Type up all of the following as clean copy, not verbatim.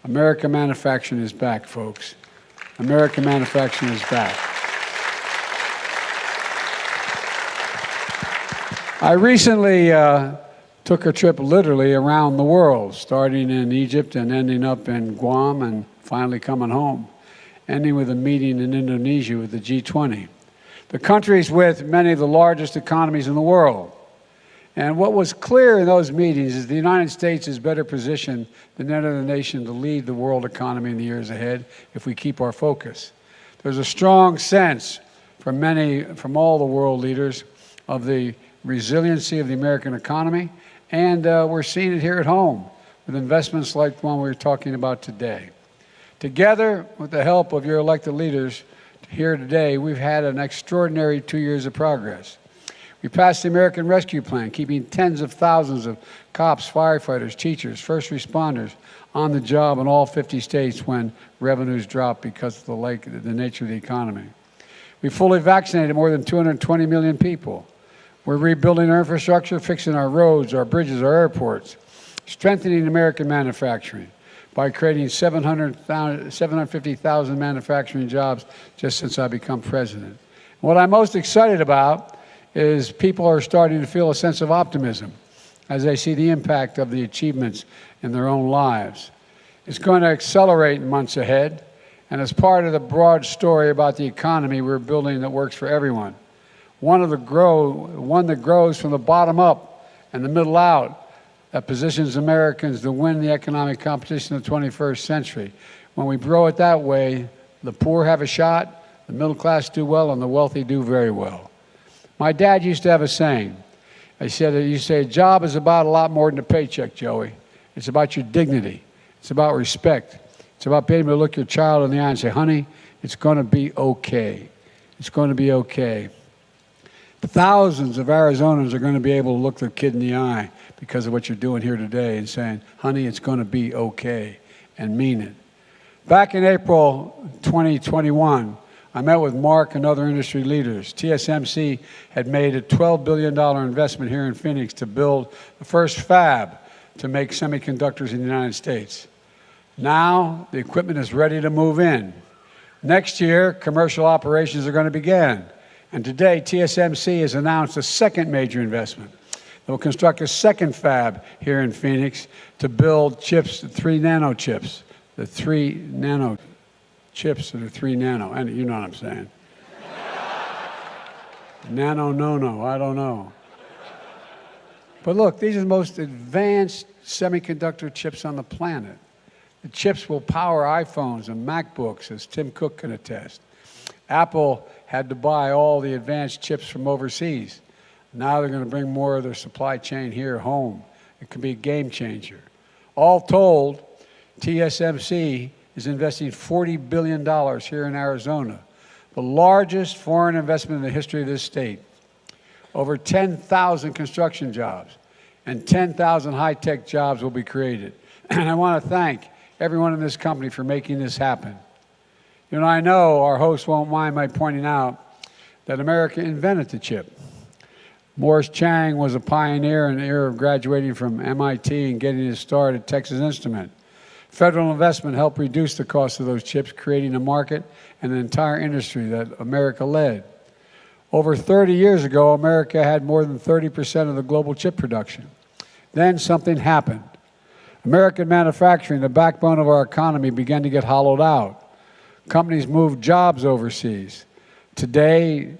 American manufacturing is back, folks. American manufacturing is back. I recently took a trip literally around the world, starting in Egypt and ending up in Guam and finally coming home, ending with a meeting in Indonesia with the G20. The countries with many of the largest economies in the world. And what was clear in those meetings is the United States is better positioned than any other nation to lead the world economy in the years ahead if we keep our focus. There's a strong sense from all the world leaders of the resiliency of the American economy, and we're seeing it here at home with investments like the one we're talking about today. Together, with the help of your elected leaders here today, we've had an extraordinary 2 years of progress. We passed the American Rescue Plan, keeping tens of thousands of cops, firefighters, teachers, first responders on the job in all 50 states when revenues dropped because of the nature of the economy. We fully vaccinated more than 220 million people. We're rebuilding our infrastructure, fixing our roads, our bridges, our airports, strengthening American manufacturing by creating 750,000 manufacturing jobs just since I become president. What I'm most excited about is people are starting to feel a sense of optimism as they see the impact of the achievements in their own lives. It's going to accelerate in months ahead, and as part of the broad story about the economy we're building that works for everyone. One that grows from the bottom up and the middle out, that positions Americans to win the economic competition of the 21st century. When we grow it that way, the poor have a shot, the middle class do well, and the wealthy do very well. My dad used to have a saying. He said, you say, a job is about a lot more than a paycheck, Joey. It's about your dignity. It's about respect. It's about being able to look your child in the eye and say, honey, it's going to be okay. It's going to be okay. Thousands of Arizonans are going to be able to look their kid in the eye because of what you're doing here today and saying, honey, it's going to be okay, and mean it. Back in April 2021, I met with Mark and other industry leaders. TSMC had made a $12 billion investment here in Phoenix to build the first fab to make semiconductors in the United States. Now, the equipment is ready to move in. Next year, commercial operations are going to begin. And today, TSMC has announced a second major investment. They will construct a second fab here in Phoenix to build chips, 3 nano chips. The 3 nano chips that are 3 nano. And you know what I'm saying. Nano, no, I don't know. But look, these are the most advanced semiconductor chips on the planet. The chips will power iPhones and MacBooks, as Tim Cook can attest. Apple had to buy all the advanced chips from overseas. Now they're going to bring more of their supply chain here home. It could be a game changer. All told, TSMC is investing $40 billion here in Arizona, the largest foreign investment in the history of this state. Over 10,000 construction jobs and 10,000 high-tech jobs will be created. And I want to thank everyone in this company for making this happen. You know, I know our host won't mind my pointing out that America invented the chip. Morris Chang was a pioneer in the era of graduating from MIT and getting his start at Texas Instruments. Federal investment helped reduce the cost of those chips, creating a market and an entire industry that America led. Over 30 years ago, America had more than 30% of the global chip production. Then something happened. American manufacturing, the backbone of our economy, began to get hollowed out. Companies moved jobs overseas. Today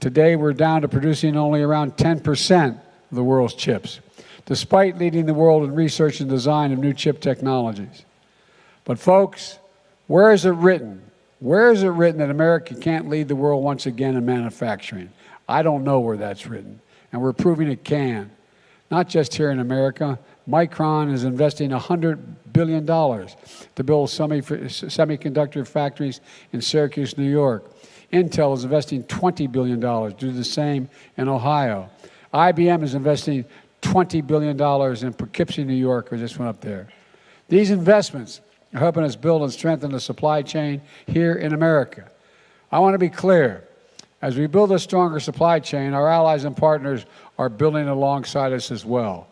we're down to producing only around 10% of the world's chips, despite leading the world in research and design of new chip technologies. But folks, where is it written? Where is it written that America can't lead the world once again in manufacturing? I don't know where that's written, and we're proving it can. Not just here in America. Micron is investing $100 billion to build semiconductor factories in Syracuse, New York. Intel is investing $20 billion to do the same in Ohio. IBM is investing $20 billion in Poughkeepsie, New York. I just went up there. These investments are helping us build and strengthen the supply chain here in America. I want to be clear. As we build a stronger supply chain, our allies and partners are building alongside us as well.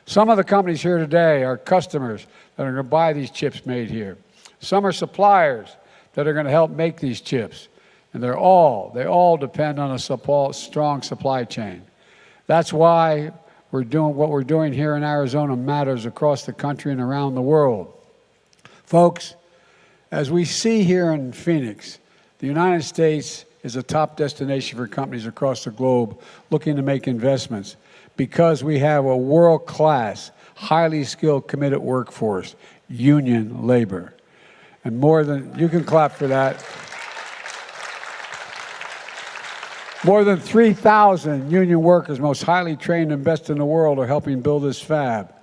Some of the companies here today are customers that are going to buy these chips made here. Some are suppliers that are going to help make these chips. And they all depend on a strong supply chain. That's why what we're doing here in Arizona matters across the country and around the world. Folks, as we see here in Phoenix, the United States is a top destination for companies across the globe looking to make investments because we have a world-class, highly skilled, committed workforce, union labor. And you can clap for that. More than 3,000 union workers, most highly trained and best in the world, are helping build this fab.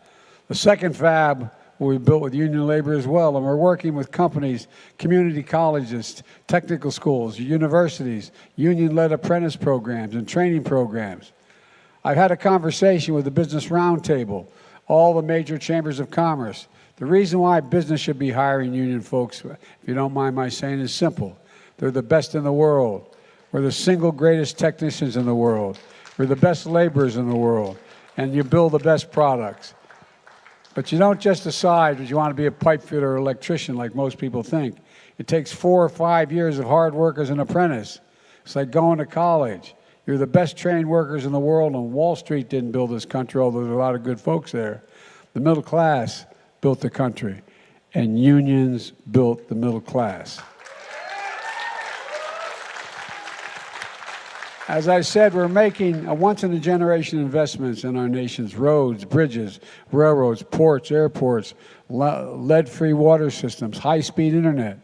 The second fab will be built with union labor as well, and we're working with companies, community colleges, technical schools, universities, union-led apprentice programs and training programs. I've had a conversation with the Business Roundtable, all the major chambers of commerce. The reason why business should be hiring union folks, if you don't mind my saying, is simple. They're the best in the world. We're the single greatest technicians in the world. We're the best laborers in the world. And you build the best products. But you don't just decide that you want to be a pipe fitter or electrician like most people think. It takes 4 or 5 years of hard work as an apprentice. It's like going to college. You're the best trained workers in the world, and Wall Street didn't build this country, although there's a lot of good folks there. The middle class built the country, and unions built the middle class. As I said, we're making a once-in-a-generation investments in our nation's roads, bridges, railroads, ports, airports, lead-free water systems, high-speed internet.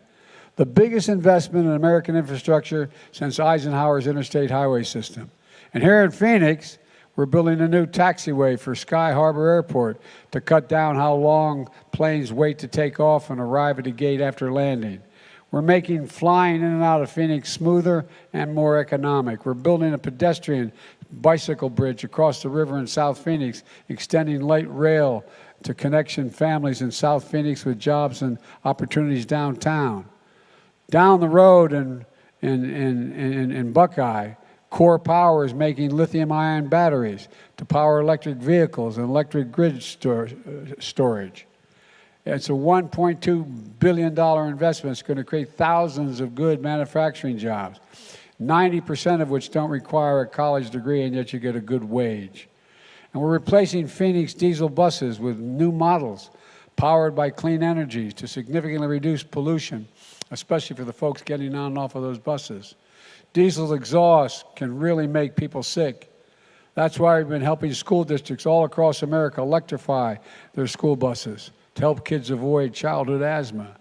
The biggest investment in American infrastructure since Eisenhower's interstate highway system. And here in Phoenix, we're building a new taxiway for Sky Harbor Airport to cut down how long planes wait to take off and arrive at the gate after landing. We're making flying in and out of Phoenix smoother and more economic. We're building a pedestrian bicycle bridge across the river in South Phoenix, extending light rail to connection families in South Phoenix with jobs and opportunities downtown. Down the road in Buckeye, Core Power is making lithium-ion batteries to power electric vehicles and electric grid storage. It's a $1.2 billion investment. It's going to create thousands of good manufacturing jobs, 90% of which don't require a college degree, and yet you get a good wage. And we're replacing Phoenix diesel buses with new models powered by clean energy to significantly reduce pollution, especially for the folks getting on and off of those buses. Diesel exhaust can really make people sick. That's why we've been helping school districts all across America electrify their school buses to help kids avoid childhood asthma.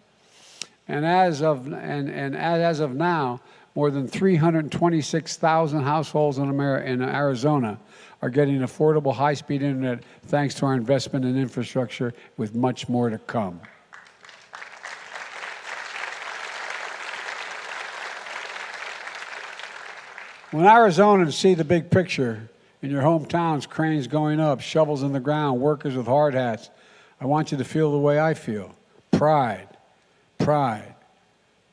And as of now, more than 326,000 households in Arizona are getting affordable high-speed internet thanks to our investment in infrastructure, with much more to come. When Arizonans see the big picture, in your hometowns, cranes going up, shovels in the ground, workers with hard hats, I want you to feel the way I feel. Pride. Pride.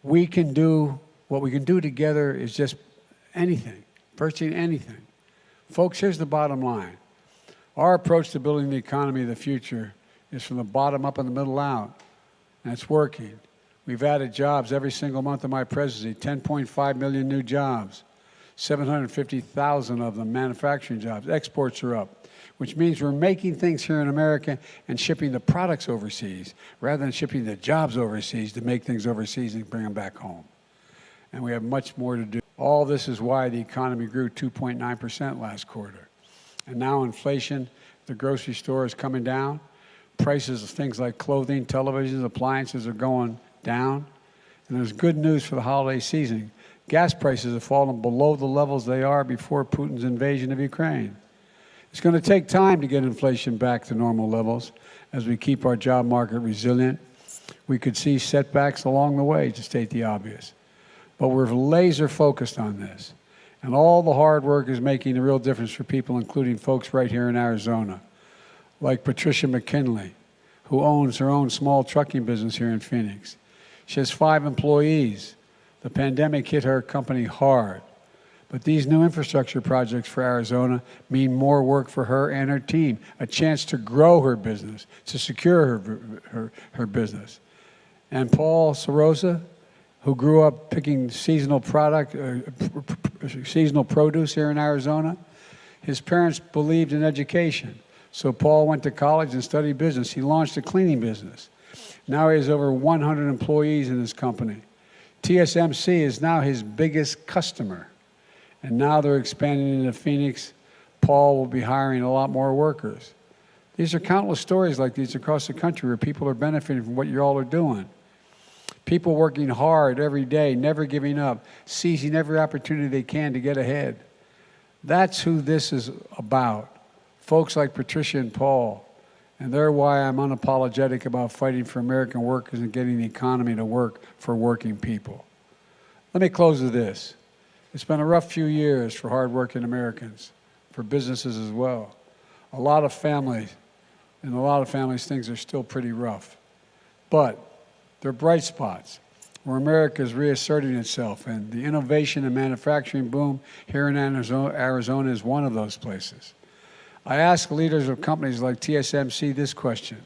We can do, what we can do together is just anything, virtually anything. Folks, here's the bottom line. Our approach to building the economy of the future is from the bottom up and the middle out, and it's working. We've added jobs every single month of my presidency, 10.5 million new jobs, 750,000 of them manufacturing jobs. Exports are up, which means we're making things here in America and shipping the products overseas rather than shipping the jobs overseas to make things overseas and bring them back home. And we have much more to do. All this is why the economy grew 2.9% last quarter. And now inflation, the grocery store is coming down. Prices of things like clothing, televisions, appliances are going down. And there's good news for the holiday season. Gas prices have fallen below the levels they are before Putin's invasion of Ukraine. It's going to take time to get inflation back to normal levels as we keep our job market resilient. We could see setbacks along the way, to state the obvious. But we're laser focused on this. And all the hard work is making a real difference for people, including folks right here in Arizona, like Patricia McKinley, who owns her own small trucking business here in Phoenix. She has 5 employees. The pandemic hit her company hard, But these new infrastructure projects for Arizona mean more work for her and her team, a chance to grow her business, to secure her business. And Paul Sorosa, who grew up picking seasonal produce here in Arizona, his parents believed in education. So Paul went to college and studied business. He launched a cleaning business. Now he has over 100 employees in his company. TSMC is now his biggest customer. And now they're expanding into Phoenix. Paul will be hiring a lot more workers. These are countless stories like these across the country where people are benefiting from what you all are doing. People working hard every day, never giving up, seizing every opportunity they can to get ahead. That's who this is about. Folks like Patricia and Paul. And they're why I'm unapologetic about fighting for American workers and getting the economy to work for working people. Let me close with this. It's been a rough few years for hardworking Americans, for businesses as well. A lot of families, things are still pretty rough. But there are bright spots where America is reasserting itself, and the innovation and manufacturing boom here in Arizona is one of those places. I ask leaders of companies like TSMC this question.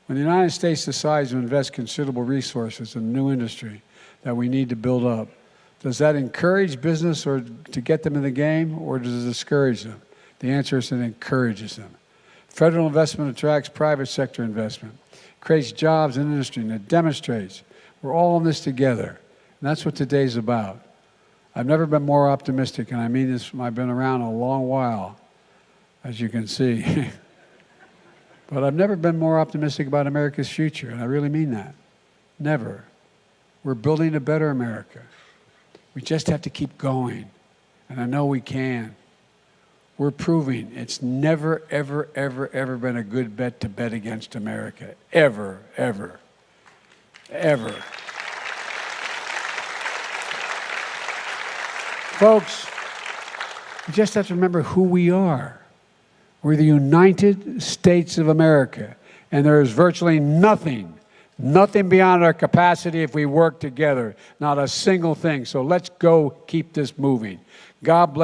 When the United States decides to invest considerable resources in a new industry that we need to build up, does that encourage business or to get them in the game, or does it discourage them? The answer is it encourages them. Federal investment attracts private sector investment, creates jobs in industry, and it demonstrates we're all in this together. And that's what today's about. I've never been more optimistic, and I mean this, I've been around a long while, as you can see. But I've never been more optimistic about America's future, and I really mean that. Never. We're building a better America. We just have to keep going, and I know we can. We're proving it's never, ever, ever, ever been a good bet to bet against America. Ever, ever, ever. Folks, we just have to remember who we are. We're the United States of America, and there is virtually nothing beyond our capacity if we work together. Not a single thing. So let's go keep this moving. God bless.